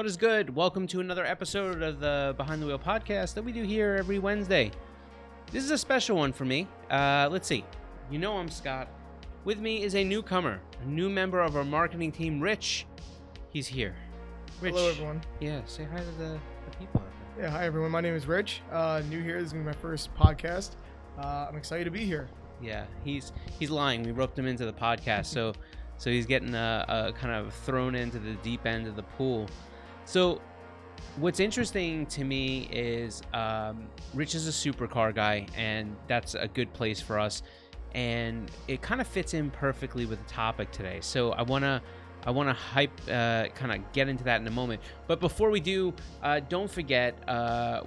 What is good? Welcome to another episode of the Behind the Wheel podcast that we do here every Wednesday. This is a special one for me. Let's see. You know I'm Scott. With me is a newcomer, a new member of our marketing team, Rich. He's here. Rich. Hello, everyone. Yeah, say hi to the people out there. Yeah, hi, everyone. My name is Rich. New here. This is going to be my first podcast. I'm excited to be here. Yeah, he's lying. We roped him into the podcast, so he's getting kind of thrown into the deep end of the pool. So what's interesting to me is Rich is a supercar guy, and that's a good place for us. And it kind of fits in perfectly with the topic today. So I want to kind of get into that in a moment. But before we do, don't forget,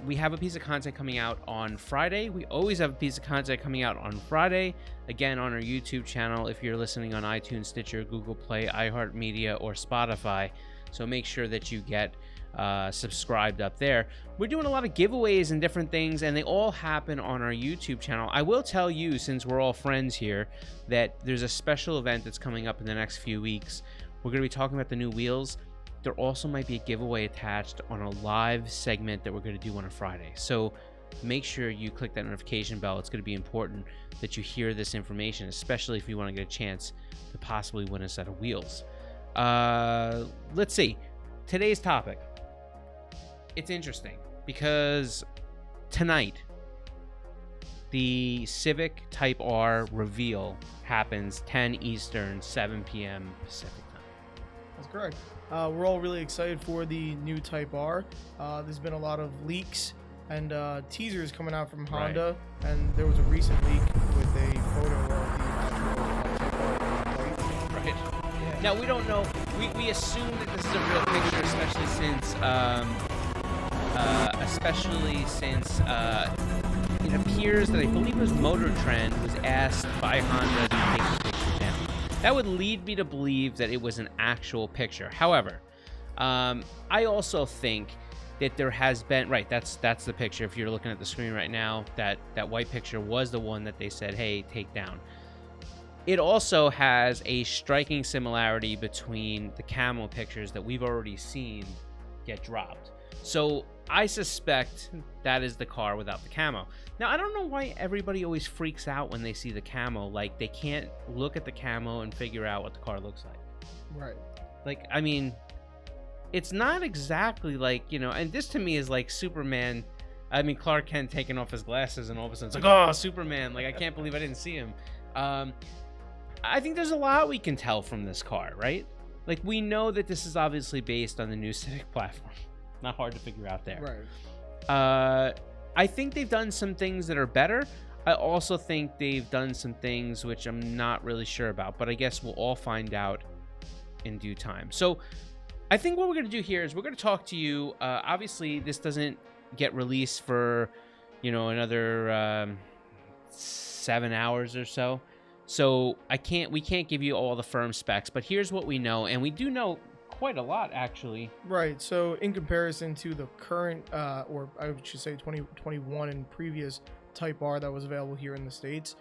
we have a piece of content coming out on Friday. We always have a piece of content coming out on Friday, again, on our YouTube channel if you're listening on iTunes, Stitcher, Google Play, iHeartMedia, or Spotify. So make sure that you get subscribed up there. We're doing a lot of giveaways and different things, and they all happen on our YouTube channel. I will tell you, since we're all friends here, that there's a special event that's coming up in the next few weeks. We're going to be talking about the new wheels. There also might be a giveaway attached on a live segment that we're going to do on a Friday. So make sure you click that notification bell. It's going to be important that you hear this information, especially if you want to get a chance to possibly win a set of wheels. Let's see. Today's topic. It's interesting because tonight the Civic Type R reveal happens 10 Eastern, 7 p.m. Pacific time. That's correct. We're all really excited for the new Type R. There's been a lot of leaks and teasers coming out from Honda, and there was a recent leak with a photo of the actual Type R. Right. Yeah. Now, we don't know. We assume that this is a real picture, especially since it appears that I believe it was Motor Trend was asked by Honda to take the picture down. That would lead me to believe that it was an actual picture. However, I also think that there has been, right, that's the picture. If you're looking at the screen right now, that white picture was the one that they said, hey, take down. It also has a striking similarity between the camo pictures that we've already seen get dropped. So I suspect that is the car without the camo. Now, I don't know why everybody always freaks out when they see the camo. Like, they can't look at the camo and figure out what the car looks like. Right. Like, I mean, it's not exactly like, you know, and this to me is like Superman. I mean, Clark Kent taking off his glasses and all of a sudden it's like, oh, Superman. Like, I can't believe I didn't see him. I think there's a lot we can tell from this car, right? Like, we know that this is obviously based on the new Civic platform. Not hard to figure out there. Right. I think they've done some things that are better. I also think they've done some things which I'm not really sure about, but I guess we'll all find out in due time. So I think what we're going to do here is we're going to talk to you. Obviously, this doesn't get released for, you know, another 7 hours or so. So we can't give you all the firm specs, but here's what we know, and we do know quite a lot, actually. Right. So in comparison to the current, or I should say 2021 and previous Type R that was available here in the States,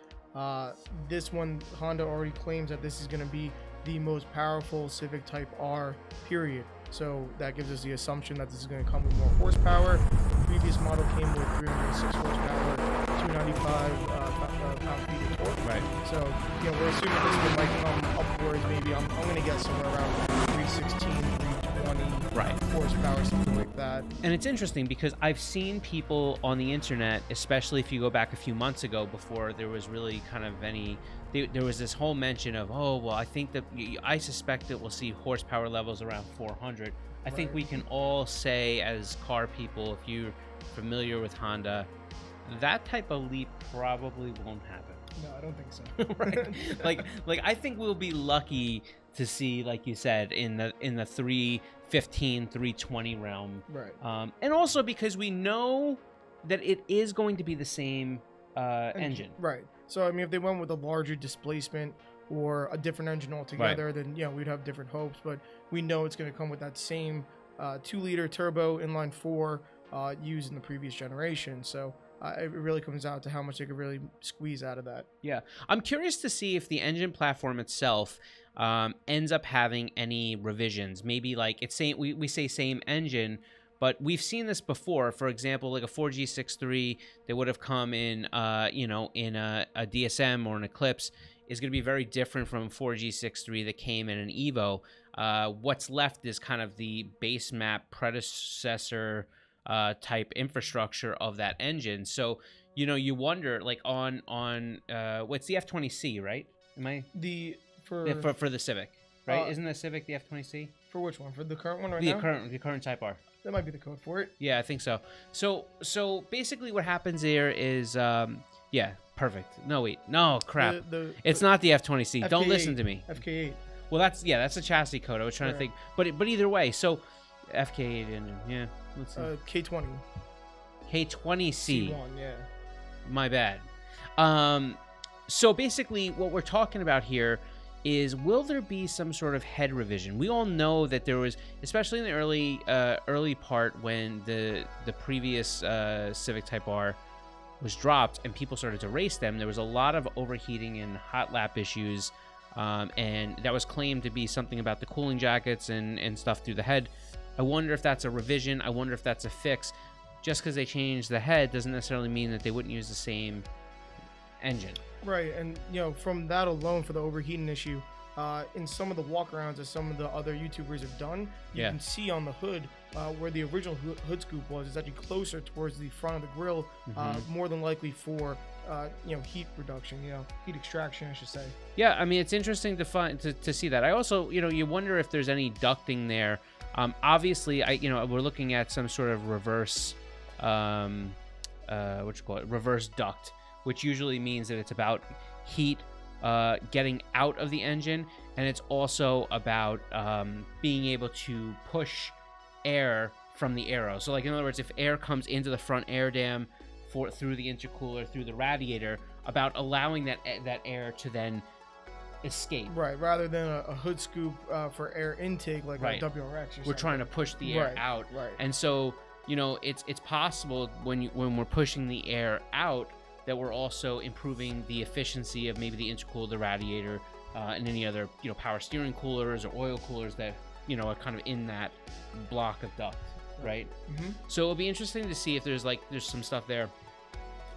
this one, Honda already claims that this is going to be the most powerful Civic Type R, period. So that gives us the assumption that this is going to come with more horsepower. The previous model came with 306 horsepower, 295 pound-feet of torque. Right. So, you know, we're assuming this one might come upwards. Maybe I'm going to get somewhere around 316, 320 Right. horsepower, something like that. And it's interesting because I've seen people on the internet, especially if you go back a few months ago before there was really kind of any, there was this whole mention of, oh, well, I suspect that we'll see horsepower levels around 400. I think we can all say as car people, if you're familiar with Honda, that type of leap probably won't happen. No, I don't think so. Right. Like I think we'll be lucky to see, like you said, in the 315, 320 realm. Right. And also because we know that it is going to be the same engine. Right. So I mean, if they went with a larger displacement or a different engine altogether, then yeah, we'd have different hopes. But we know it's going to come with that same 2-liter turbo inline 4 used in the previous generation. So it really comes down to how much they could really squeeze out of that. Yeah, I'm curious to see if the engine platform itself ends up having any revisions. Maybe like it's saying we say same engine, but we've seen this before. For example, like a 4G63 that would have come in, in a DSM or an Eclipse is going to be very different from 4G63 that came in an Evo. What's left is kind of the base map predecessor type infrastructure of that engine. So, you wonder like on what's the F20C, right? Am I for the Civic, right? Isn't the Civic the F20C? For which one? For the current one now? The current Type R. That might be the code for it. Yeah, I think so. So basically what happens there is yeah, perfect. No, wait. No, crap. It's not the F20C. Don't listen to me. FK8. Well, that's a chassis code. I was trying to think, but either way, so FK8 engine, yeah. Let's see. K20. K20C. C1, yeah. My bad. So basically, what we're talking about here is, will there be some sort of head revision? We all know that there was, especially in the early part when the previous Civic Type R was dropped and people started to race them, there was a lot of overheating and hot lap issues. And that was claimed to be something about the cooling jackets and stuff through the head. I wonder if that's a revision. I wonder if that's a fix. Just because they changed the head doesn't necessarily mean that they wouldn't use the same engine. Right, and from that alone, for the overheating issue, in some of the walkarounds that some of the other YouTubers have done, you can see on the hood where the original hood scoop was. It's actually closer towards the front of the grill, more than likely for heat reduction, heat extraction, I should say. Yeah, I mean, it's interesting to see that. I also, you wonder if there's any ducting there. Obviously, we're looking at some sort of reverse, reverse duct, which usually means that it's about heat getting out of the engine, and it's also about being able to push air from the aero. So, like, in other words, if air comes into the front air dam through the intercooler, through the radiator, about allowing that air to then escape. Right, rather than a hood scoop for air intake like a WRX or something. We're trying to push the air out. Right. And so, it's possible when we're pushing the air out that we're also improving the efficiency of maybe the intercooler, the radiator, and any other, power steering coolers or oil coolers that, are kind of in that block of duct, right? Mm-hmm. So it'll be interesting to see if there's some stuff there.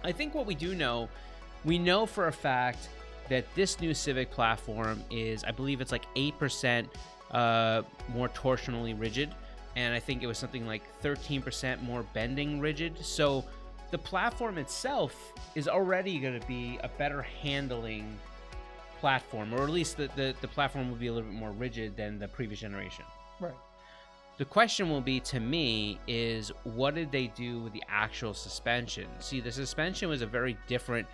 I think what we know for a fact that this new Civic platform is, I believe it's like 8% more torsionally rigid, and I think it was something like 13% more bending rigid. So the platform itself is already going to be a better handling platform, or at least the platform will be a little bit more rigid than the previous generation. Right. The question will be, to me, is what did they do with the actual suspension? See, the suspension was a very different,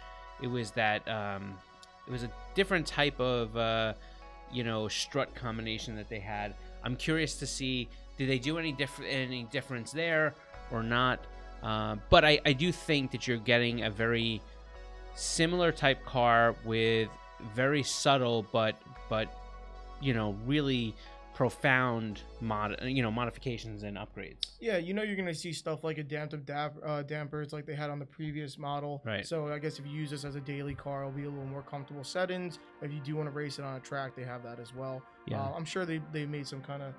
it was a different type of, strut combination that they had. I'm curious to see, did they do any difference there or not? But I do think that you're getting a very similar type car with very subtle but really profound modifications and upgrades. Yeah, you're gonna see stuff like adaptive dampers like they had on the previous model. Right. So I guess if you use this as a daily car, it'll be a little more comfortable settings. If you do want to race it on a track, they have that as well. Yeah. I'm sure they made some kind of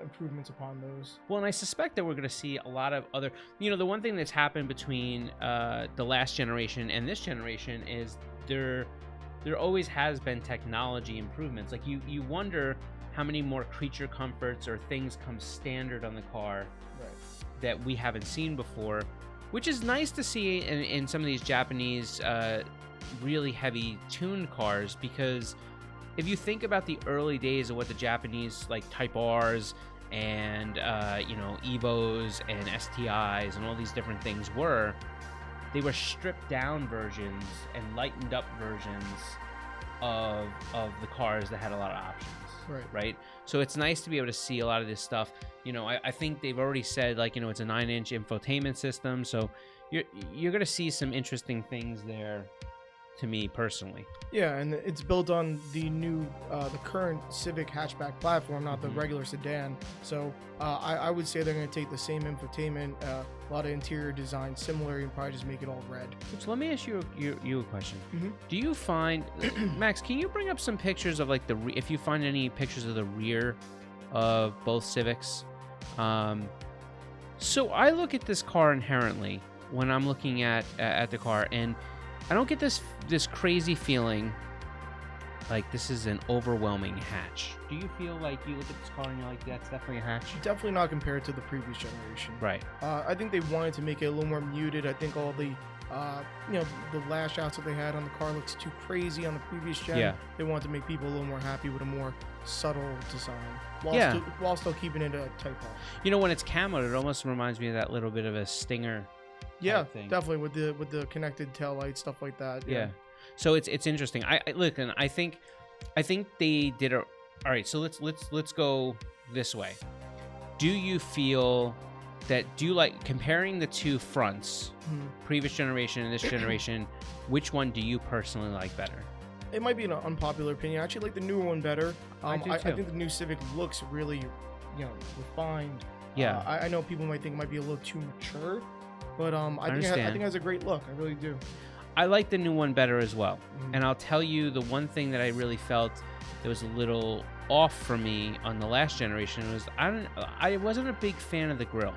improvements upon those. Well, and I suspect that we're going to see a lot of other, the one thing that's happened between the last generation and this generation is there always has been technology improvements. Like you wonder how many more creature comforts or things come standard on the car that we haven't seen before, which is nice to see in some of these Japanese really heavy tuned cars, because if you think about the early days of what the Japanese like Type Rs and Evos and STIs and all these different things were, they were stripped down versions and lightened up versions of the cars that had a lot of options. Right. So it's nice to be able to see a lot of this stuff. I think they've already said it's a 9-inch infotainment system, so you're gonna see some interesting things there to me personally. Yeah, and it's built on the current Civic hatchback platform, not the regular sedan. So I would say they're going to take the same infotainment, a lot of interior design similar, and probably just make it all red. So let me ask you a question. Mm-hmm. Do you find, Max, can you bring up some pictures of like if you find any pictures of the rear of both Civics? So I look at this car inherently when I'm looking at the car, and I don't get this crazy feeling like this is an overwhelming hatch. Do you feel like you look at this car and you're like, that's definitely a hatch? Definitely not compared to the previous generation. Right. I think they wanted to make it a little more muted. I think all the the lash outs that they had on the car looks too crazy on the previous gen. Yeah. They wanted to make people a little more happy with a more subtle design while still keeping it a Type R. You know, when it's camoed, it almost reminds me of that little bit of a Stinger. Yeah, thing. definitely with the connected tail lights, stuff like that. Yeah. So it's interesting. I look, and I think they did a. All right, so let's go this way. Do you feel that? Do you like comparing the two fronts, previous generation and this generation? Which one do you personally like better? It might be an unpopular opinion. I actually like the newer one better. I think the new Civic looks really, refined. Yeah. I know people might think it might be a little too mature, but I think it has a great look. I really do. I like the new one better as well. And I'll tell you the one thing that I really felt that was a little off for me on the last generation was I wasn't a big fan of the grille,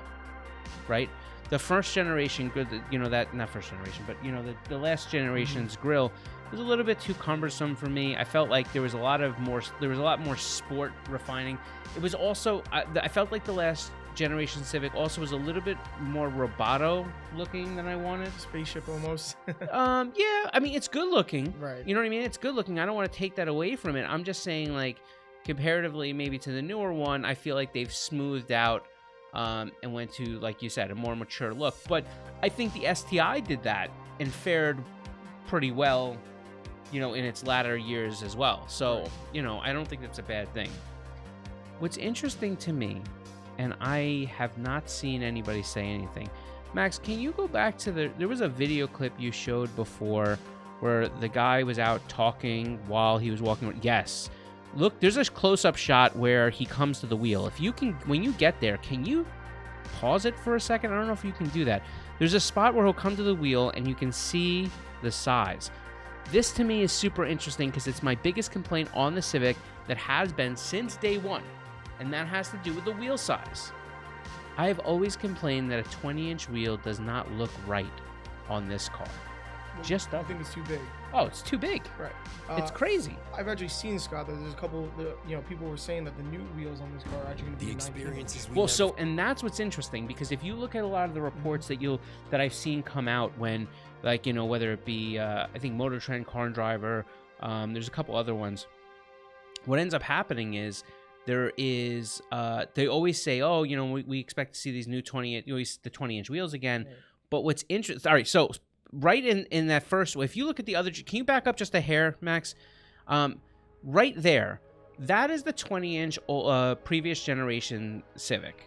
right? The first generation, not first generation, but the last generation's grille was a little bit too cumbersome for me. I felt like there was a lot more sport refining. It was also I felt like the last generation Civic also was a little bit more roboto looking than I wanted. Spaceship almost. Yeah, I mean, it's good looking. Right. You know what I mean? It's good looking. I don't want to take that away from it. I'm just saying, like, comparatively maybe to the newer one, I feel like they've smoothed out and went to, like you said, a more mature look. But I think the STI did that and fared pretty well, in its latter years as well. So, I don't think that's a bad thing. What's interesting to me, and I have not seen anybody say anything. Max, can you go back to there was a video clip you showed before where the guy was out talking while he was walking. Yes. Look, there's a close-up shot where he comes to the wheel. If you can, when you get there, can you pause it for a second? I don't know if you can do that. There's a spot where he'll come to the wheel and you can see the size. This to me is super interesting because it's my biggest complaint on the Civic that has been since day one. And that has to do with the wheel size. I have always complained that a 20-inch wheel does not look right on this car. Just I think it's too big. Oh, it's too big. Right. It's crazy. I've actually seen, Scott, that there's a couple, people were saying that the new wheels on this car are actually going to be 19. And that's what's interesting, because if you look at a lot of the reports that I've seen come out when, like, whether it be, I think Motor Trend, Car and Driver, there's a couple other ones. What ends up happening is, there is, they always say, oh, we expect to see these new 20-inch wheels again. Right. But what's interesting, all right, so right in that first, if you look at the other, can you back up just a hair, Max? Right there, that is the 20-inch previous generation Civic.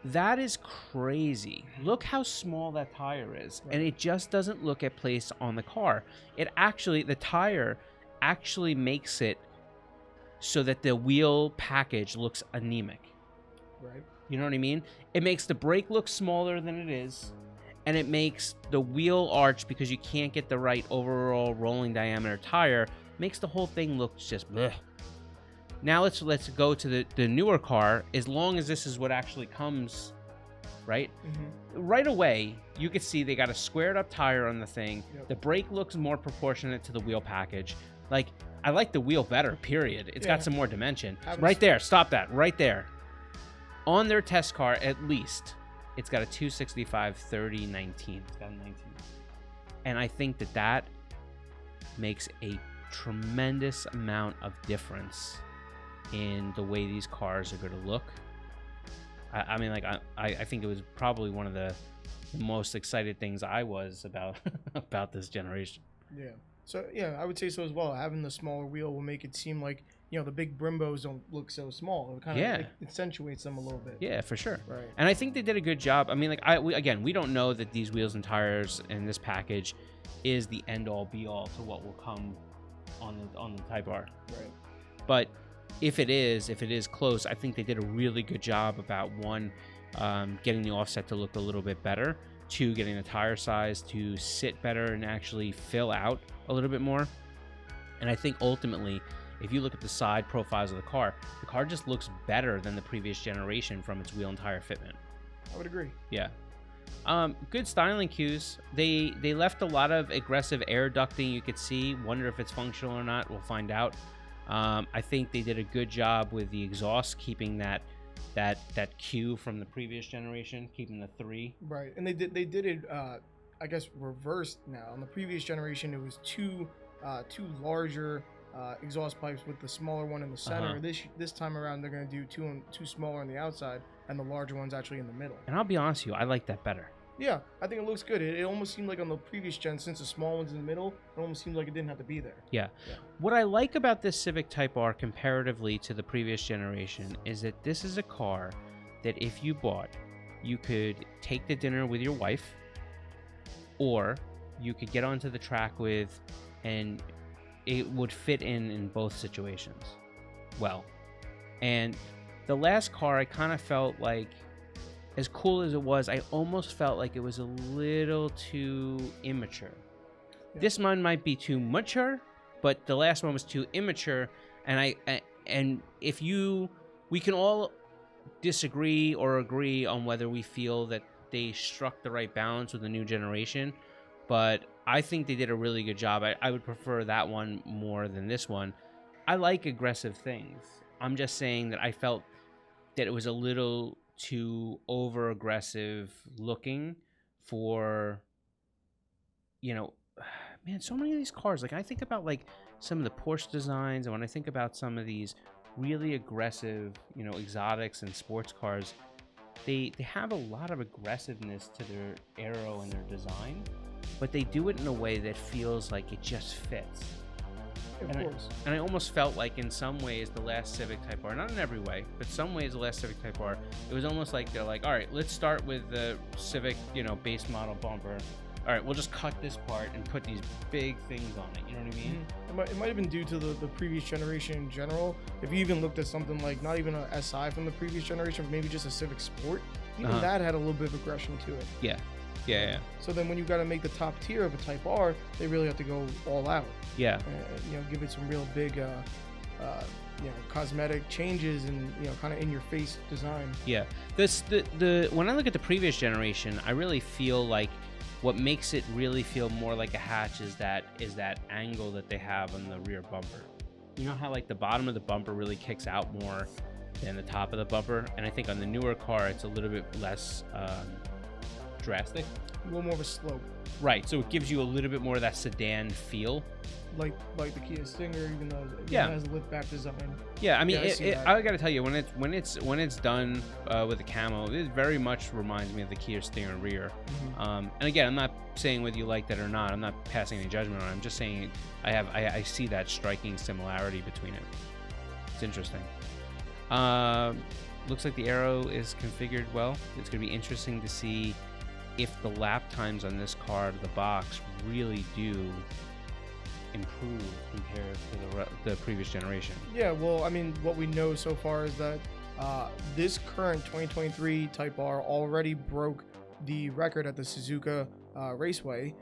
That is crazy. Look how small that tire is. Right. And it just doesn't look at place on the car. The tire actually makes it so that the wheel package looks anemic. Right. You know what I mean? It makes the brake look smaller than it is, and it makes the wheel arch, because you can't get the right overall rolling diameter tire, makes the whole thing look just bleh. Now let's go to the newer car, as long as this is what actually comes, right? Mm-hmm. Right away, you can see they got a squared up tire on the thing. Yep. The brake looks more proportionate to the wheel package. Like, I like the wheel better, period. It's got some more dimension. Right there. Stop that. Right there. On their test car, at least, it's got a 265 30 19. It's got a 19. And I think that makes a tremendous amount of difference in the way these cars are going to look. I mean, like, I think it was probably one of the most excited things I was about this generation. Yeah. So yeah, I would say so as well. Having the smaller wheel will make it seem like, the big Brimbos don't look so small. It kind of Yeah. accentuates them a little bit. Yeah, for sure. Right. And I think they did a good job. I mean, like, we don't know that these wheels and tires in this package is the end all be all to what will come on the Type R. Right. But if it is close, I think they did a really good job about one, getting the offset to look a little bit better, two, getting the tire size to sit better and actually fill out a little bit more. And I think ultimately, if you look at the side profiles of the car just looks better than the previous generation from its wheel and tire fitment. I would agree. Yeah. Good styling cues. They left a lot of aggressive air ducting. You could see. Wonder if it's functional or not. We'll find out. I think they did a good job with the exhaust, keeping that cue from the previous generation, keeping the 3. Right, and they did it. I guess reversed now. On the previous generation, it was two larger exhaust pipes with the smaller one in the center. This time around, they're going to do two smaller on the outside and the larger one's actually in the middle. And I'll be honest with you, I like that better. Yeah, I think it looks good. It almost seemed like on the previous gen, since the small one's in the middle, it almost seemed like it didn't have to be there. Yeah. What I like about this Civic Type R comparatively to the previous generation is that this is a car that if you bought, you could take to dinner with your wife, or you could get onto the track with, and it would fit in both situations well. And the last car, I kind of felt like, as cool as it was, I almost felt like it was a little too immature. Yeah. This one might be too mature, but the last one was too immature. And we can all disagree or agree on whether we feel that they struck the right balance with the new generation, but I think they did a really good job. I would prefer that one more than this one. I like aggressive things. I'm just saying that I felt that it was a little too over aggressive looking for, man, so many of these cars. Like, I think about like some of the Porsche designs, and when I think about some of these really aggressive, exotics and sports cars, they have a lot of aggressiveness to their aero and their design, but they do it in a way that feels like it just fits. Of course. And I almost felt like in some ways the last Civic Type R, not in every way, but some ways the last Civic Type R, it was almost like they're like, all right, let's start with the Civic, base model bumper. All right, we'll just cut this part and put these big things on it. You know what I mean? It might have been due to the previous generation in general. If you even looked at something like not even a SI from the previous generation, but maybe just a Civic Sport, even that had a little bit of aggression to it. Yeah. So then when you got to make the top tier of a Type R, they really have to go all out. Yeah. Give it some real big, cosmetic changes and kind of in your face design. Yeah. When I look at the previous generation, I really feel like what makes it really feel more like a hatch is that angle that they have on the rear bumper. You know how like the bottom of the bumper really kicks out more than the top of the bumper, and I think on the newer car it's a little bit less drastic, a little more of a slope. Right, so it gives you a little bit more of that sedan feel, like the Kia Stinger, even though it has a lift back design. Yeah, I mean, I gotta tell you, when it's done with the camo, it very much reminds me of the Kia Stinger rear. And again, I'm not saying whether you like that or not. I'm not passing any judgment on it. I'm just saying I see that striking similarity between it. It's interesting. Looks like the aero is configured well. It's gonna be interesting to see if the lap times on this car to the box really do improve compared to the previous generation. Yeah, well, I mean, what we know so far is that this current 2023 Type R already broke the record at the Suzuka Raceway.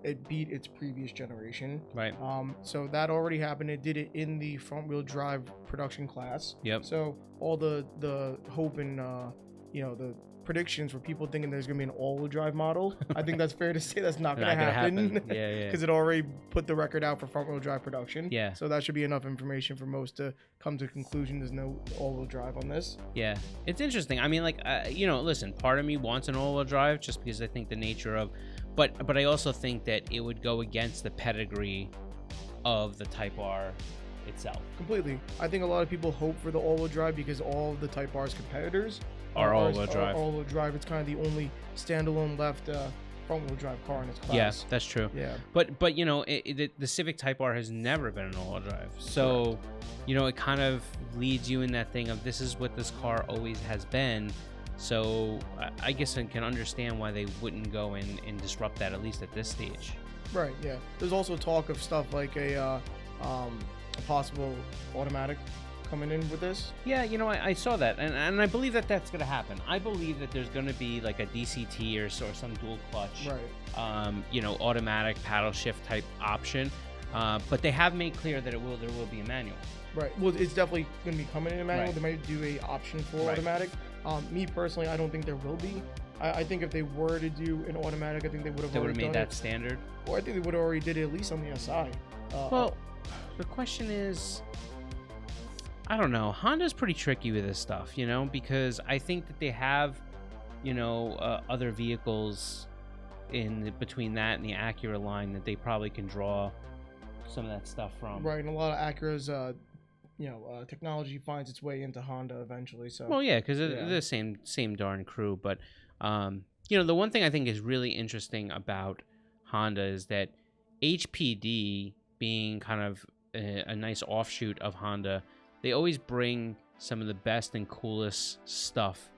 It beat its previous generation. Right. So that already happened. It did it in the front-wheel drive production class. Yep. So all the hope and the predictions for people thinking there's going to be an all-wheel drive model, I think that's fair to say that's not going to happen. Yeah. Because it already put the record out for front-wheel drive production. Yeah. So that should be enough information for most to come to a conclusion there's no all-wheel drive on this. Yeah. It's interesting. I mean, like, listen, part of me wants an all-wheel drive just because I think the nature of... But I also think that it would go against the pedigree of the Type R itself. Completely. I think a lot of people hope for the all-wheel drive because all of the Type R's competitors are all-wheel drive. All-wheel drive. It's kind of the only standalone left front-wheel drive car in its Yeah, class. that's true. Yeah. But you know, the Civic Type R has never been an all-wheel drive. So, you know, it kind of leads you in that thing of this is what this car always has been. So I guess I can understand why they wouldn't go and disrupt that, at least at this stage. Right, yeah. There's also talk of stuff like a possible automatic coming in with this. Yeah, you know, I saw that, and I believe that that's going to happen. I believe that there's going to be like a DCT or some dual clutch, Right. You know, automatic paddle shift type option. But they have made clear that there will be a manual. Right. Well, it's definitely going to be coming in a manual. Right. They might do a option for Right. automatic. Me personally, I don't think there will be. I think if they were to do an automatic, I think they would have made that standard. Or I think they would have already did it at least on the SI. Well, the question is, I don't know. Honda's pretty tricky with this stuff, you know, because I think that they have, you know, other vehicles in between that and the Acura line that they probably can draw some of that stuff from. Right, and a lot of Acura's, technology finds its way into Honda eventually. So. Well, yeah, because they're the same darn crew. But you know, the one thing I think is really interesting about Honda is that HPD, being kind of a nice offshoot of Honda, they always bring some of the best and coolest stuff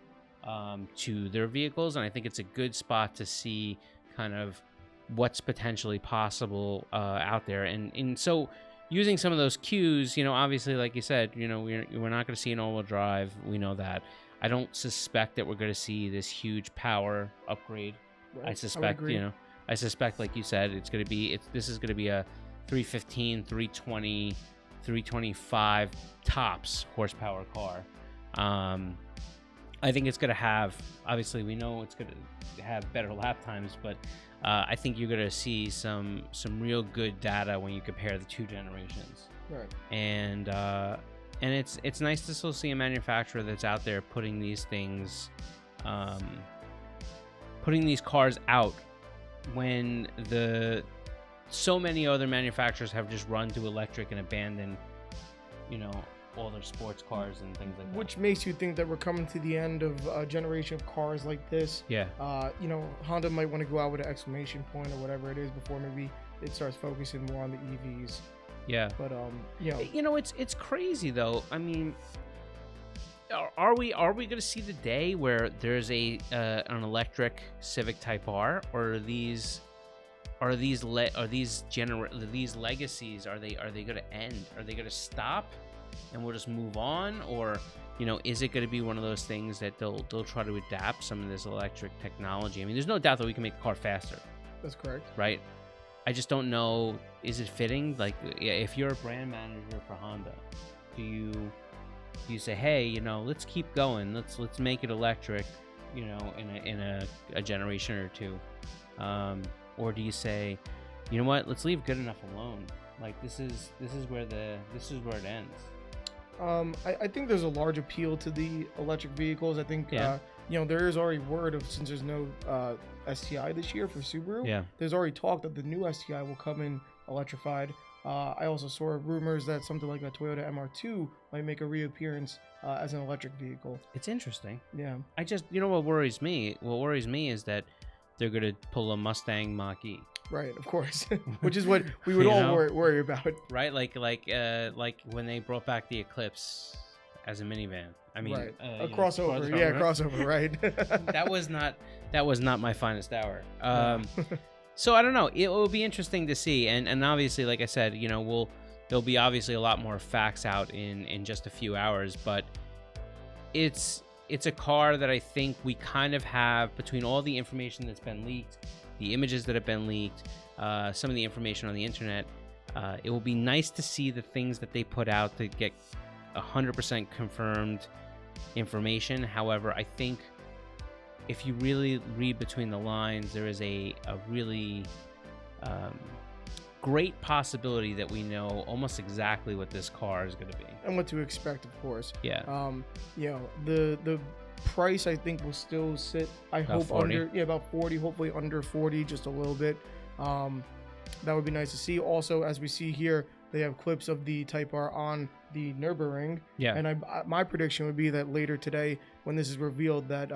to their vehicles, and I think it's a good spot to see kind of what's potentially possible out there. And so using some of those cues, you know, obviously, like you said, you know, we're not going to see an all-wheel drive. We know that. I don't suspect that we're going to see this huge power upgrade. Right. I suspect, like you said, this is going to be a 315, 320, 325 tops horsepower car. I think it's going to have, obviously we know it's going to have better lap times, but I think you're going to see some real good data when you compare the two generations. Right. And it's nice to still see a manufacturer that's out there putting these things, putting these cars out when so many other manufacturers have just run to electric and abandoned, you know, all their sports cars and things like that. Which makes you think that we're coming to the end of a generation of cars like this. Yeah. You know, Honda might want to go out with an exclamation point or whatever it is before maybe it starts focusing more on the EVs. Yeah. But it's crazy though. I mean, are we going to see the day where there's an electric Civic Type R, or are these legacies, are they going to end? Are they going to stop and we'll just move on? Or, you know, is it going to be one of those things that they'll try to adapt some of this electric technology? I mean, there's no doubt that we can make the car faster. That's correct. Right? I just don't know, is it fitting? Like, if you're a brand manager for Honda, do you say, hey, you know, let's keep going, let's make it electric, you know, in a generation or two, or do you say, you know what, let's leave good enough alone? Like, this is where it ends. I think there's a large appeal to the electric vehicles. I think there is already word of, since there's no STI this year for Subaru. Yeah. There's already talk that the new STI will come in electrified. I also saw rumors that something like a Toyota MR2 might make a reappearance as an electric vehicle. It's interesting. Yeah. I just, you know, what worries me is that they're going to pull a Mustang Mach-E. Right, of course, which is what we would all worry about. Right, like when they brought back the Eclipse as a minivan. I mean, right. A crossover, yeah, crossover, right? that was not my finest hour. So I don't know. It will be interesting to see, and obviously, like I said, you know, there'll be obviously a lot more facts out in just a few hours, but it's a car that I think we kind of have, between all the information that's been leaked, the images that have been leaked, some of the information on the internet. It will be nice to see the things that they put out to get 100% confirmed information. However, I think if you really read between the lines, there is a really great possibility that we know almost exactly what this car is going to be and what to expect, of course. Yeah. You know, the price, I think, will still sit, I hope, 40. About 40, hopefully under 40, just a little bit. That would be nice to see. Also, as we see here, they have clips of the Type R on the Nürburgring. Yeah. And my prediction would be that later today, when this is revealed, that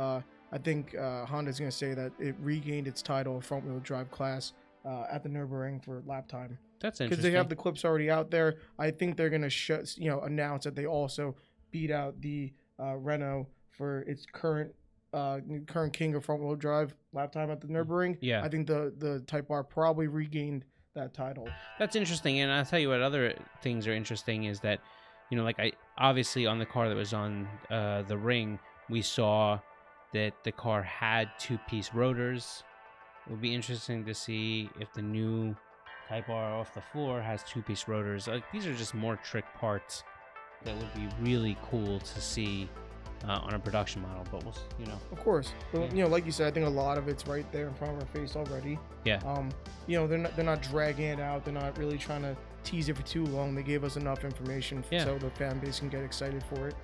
I think Honda's going to say that it regained its title of front-wheel drive class at the Nürburgring for lap time. That's interesting. Because they have the clips already out there. I think they're going to announce that they also beat out the Renault for its current king of front-wheel drive lap time at the Nürburgring. Yeah. I think the Type R probably regained that title. That's interesting, and I'll tell you what other things are interesting is that, obviously on the car that was on the ring, we saw that the car had two-piece rotors. It would be interesting to see if the new Type R off the floor has two-piece rotors. These are just more trick parts that would be really cool to see on a production model, but Of course, but like you said, I think a lot of it's right there in front of our face already. Yeah. They're not dragging it out. They're not really trying to tease it for too long. They gave us enough information so the fan base can get excited for it.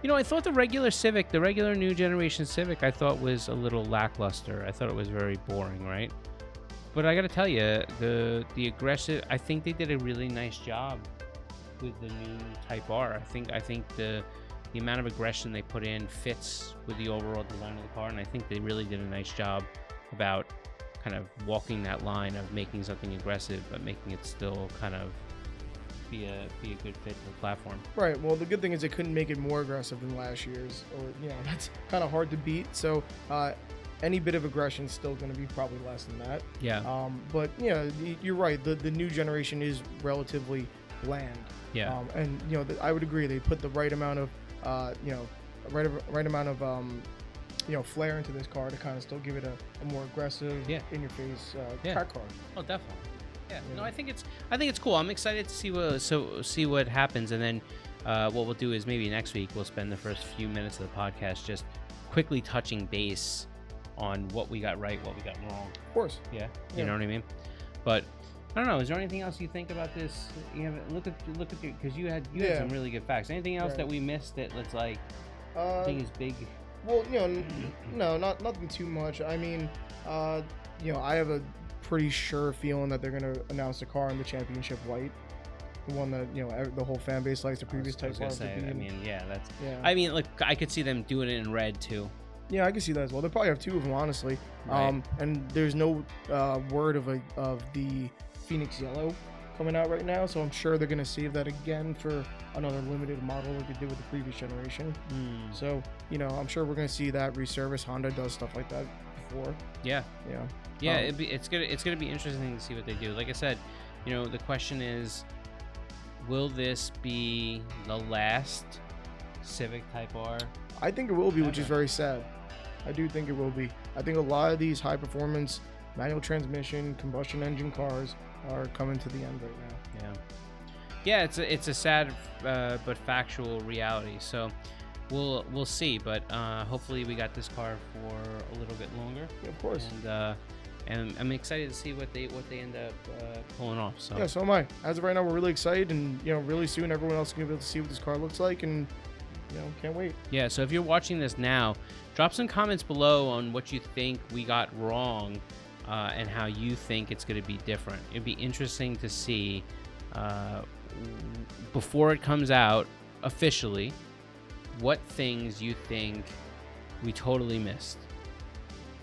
I thought the regular new generation Civic, I thought was a little lackluster. I thought it was very boring, right? But I got to tell you, the aggressive, I think they did a really nice job with the new Type R. I think the amount of aggression they put in fits with the overall design of the car, and I think they really did a nice job about kind of walking that line of making something aggressive, but making it still kind of be a good fit for the platform. Right. Well, the good thing is they couldn't make it more aggressive than last year's, or that's kind of hard to beat. So any bit of aggression is still going to be probably less than that. Yeah. But you're right. The new generation is relatively bland. Yeah. And I would agree. They put the right amount of right amount of flair into this car to kind of still give it a more aggressive, in your face track car. Oh, definitely. Yeah. No, I think it's cool. I'm excited to see what happens, and then what we'll do is maybe next week we'll spend the first few minutes of the podcast just quickly touching base on what we got right, what we got wrong. Of course. Yeah. You know what I mean? But I don't know. Is there anything else you think about this? Look at because you had some really good facts. Anything else that we missed that looks like thing is big? Well, no, nothing too much. I mean, I have a pretty sure feeling that they're gonna announce the car in the championship white, the one that the whole fan base likes. The previous Type R. I mean, look, I could see them doing it in red too. Yeah, I can see that as well. They probably have two of them, honestly. Right. And there's no word of the Phoenix Yellow coming out right now, so I'm sure they're gonna save that again for another limited model like they did with the previous generation. So I'm sure we're gonna see that resurface. Honda does stuff like that before. Yeah. It's gonna be interesting to see what they do. Like I said, the question is, will this be the last Civic Type R? I think it will be, which is very sad. I do think it will be. I think a lot of these high performance manual transmission combustion engine cars are coming to the end right now. Yeah, it's a sad but factual reality. So we'll see, but hopefully we got this car for a little bit longer. Yeah, of course. And I'm excited to see what they end up pulling off. So yeah, so am I. As of right now, we're really excited, and really soon everyone else is gonna be able to see what this car looks like, and can't wait. Yeah, so if you're watching this now, drop some comments below on what you think we got wrong and how you think it's going to be different. It'd be interesting to see before it comes out officially what things you think we totally missed.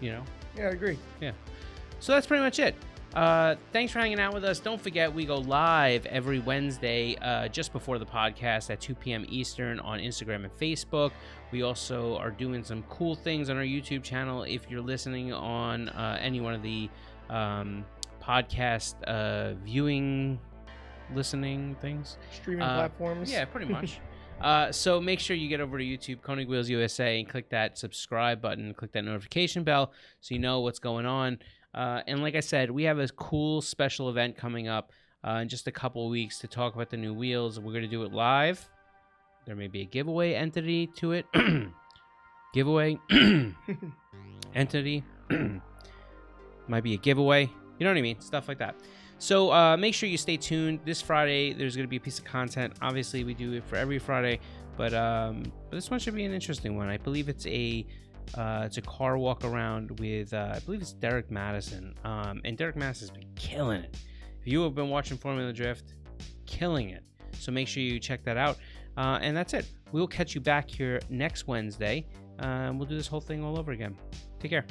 Yeah, I agree. Yeah. So that's pretty much it. Thanks for hanging out with us. Don't forget, we go live every Wednesday just before the podcast at 2 p.m. Eastern on Instagram and Facebook. We also are doing some cool things on our YouTube channel. If you're listening on any one of the podcast listening things. Streaming platforms. Yeah, pretty much. So make sure you get over to YouTube, Koenig Wheels USA, and click that subscribe button, click that notification bell so you know what's going on. And like I said, we have a cool special event coming up in just a couple of weeks to talk about the new wheels. We're going to do it live. There may be a giveaway entity to it. Giveaway entity. Might be a giveaway. You know what I mean? Stuff like that. So make sure you stay tuned. This Friday, there's going to be a piece of content. Obviously, we do it for every Friday. But this one should be an interesting one. I believe it's a car walk around with, I believe it's Derek Madison. And Derek Madison's been killing it. If you have been watching Formula Drift, killing it. So make sure you check that out. And that's it. We'll catch you back here next Wednesday We'll do this whole thing all over again. Take care.